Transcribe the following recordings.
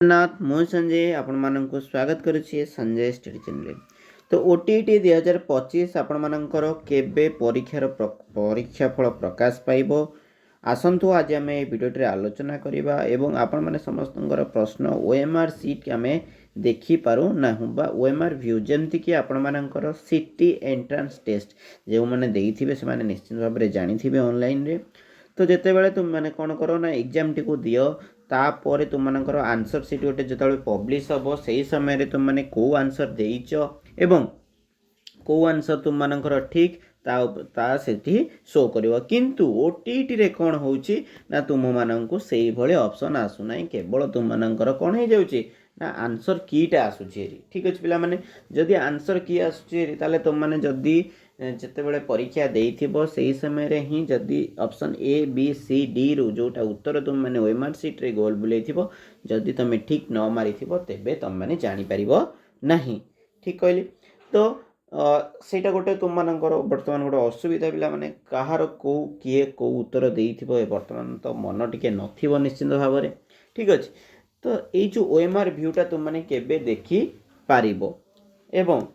जगन्नाथ मु संजय आपण मानक स्वागत करुच्ची संजय स्टडी चैनल। तो ओटीटी 2025 आपण मानकर केबे परीक्षा फल प्रकाश पाइब आसंतु आज आम भिडियोटे आलोचना करवा एवं आपण माने समस्त प्रश्न ओएमआर सीट आम देखिपारू ना बा ओएमआर व्यू जमती कि आपण मानकर सिटी एंट्रांस टेस्ट जो मैंने देइथिबे से माने निश्चित भाव में जानिथिबे ऑनलाइन रे। तो जिते बड़े तुम मैंने कौन करो ना एग्जाम टी दियो तापर तुम मानकर आंसर सीट गोटे जो पब्लिश हम से समय तुम मैंने कौ आंसर देच एवं कौ आंसर तुम मानकर ठीक ता सेठी शो करिवो किंतु ओटीटी रे कौन होउची ना तुम माननकु सेही भले ऑप्शन आसु नाही केवल तुम मानकर कौन हो जाउची ना आंसर कीटा आसुची। ठीक अछि पिला माने जदि आंसर की आसुची ताले तुम माने जदि जिते बड़े परीक्षा देइथिबो सेही समय रे ही जदि option A B C D रु जोटा उत्तर तुम माने ओएमआर सीट रे गोल बुलेथिबो जदि तुम ठीक न मारिथिबो तेबे तुम माने जानि परिबो नाही। ठीक कहली तो सेटा गोटे तुम मानकर वर्तमान गोटे असुविधा पिला माने कहार को किए को उत्तर देइथिबो वर्तमान तो मन टिके नथिबो निश्चित भाव में। ठीक अछि तो ये जो ओएमआर व्यूटा तुम माने केबे देखि पारिबो एवं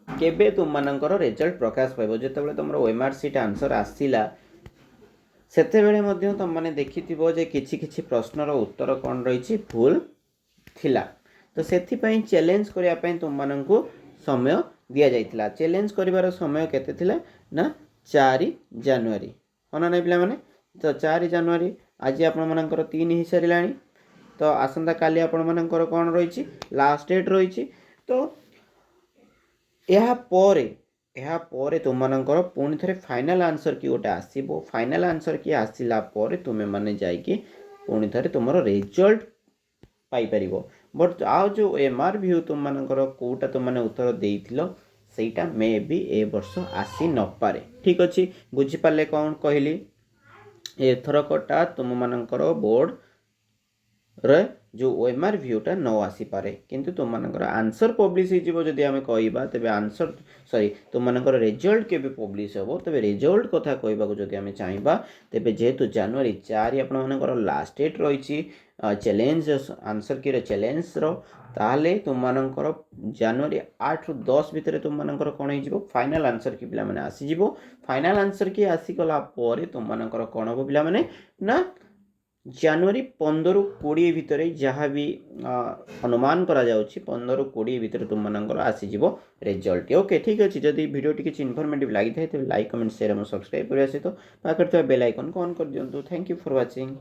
केबे तुम मानकर रिजल्ट प्रकाश पाइबो जेतेबेले तुमरो ओएमआर सीट आंसर आसीला सेतेबेले मध्ये तुम माने देखिथिबो जे किछि किछि प्रश्नर उत्तर कोन रहिछि भूल थिला। तो सेथि पई चैलेंज करिया पई तुम माननकु समय दिया जाइतिला। चैलेंज करिवार समय केते थिला ना 4 जनवरी होना नै पिला माने तो 4 जनवरी आज आपण मानकर 3 हि सरिलाणी तो आसंता काली आपण मानकर कोन रहिछि लास्ट डेट रहिछि। तो यहाँ पर तुम मानकर पुणी थे फाइनाल आंसर कि गोटे आसो फाइनाल आंसर कि आसला तुम्हें माने जाइए पुणी थे तुम रिजल्ट पाइपर बट आज जो एमआर व्यू तुम मानकर कोटा तुम मैंने उत्तर देइथिलो सेटा मे भी ए वर्ष आसी न पारे। ठीक अच्छे बुझीपारे कौन कहली एथरकटा तुम मानकर बोर्ड रे जो ओएमआर व्यूटा न आसी पारे किंतु तुम मानकर आंसर पब्लिश हो जदि आम कहबा तेबे आंसर सॉरी तुम मानकर रिजल्ट केबे पब्लिश हो तेबे रिजल्ट कथा कहबा को जदि आम चाहिबा तेबे जेहेतु जनवरी 4 आपण मानकर लास्ट डेट रही चैलेंज आंसर की चैलेंज रो ताले तुम मानकर जनवरी 8 रु 10 भितर तुम मानकर कोन हे जिवो फाइनल आंसर की पिला माने आसी जिवो। फाइनल आंसर की आसी गला परे तुम मानकर कोन हो पिला माने ना जनवरी 15 रु 20 भितर जहाँ भी अनुमान करा जाउछि 15 रु 20 भितर तुम मानकर आसी जिवो रिजल्ट। ओके ठीक अछि जदि वीडियो टी किछ इन्फॉर्मेटिव लागि थाए त लाइक कमेंट शेयर और सब्सक्राइब करिया सहित पाखर बेल आइकन को ऑन कर दियंतु। Thank you for watching.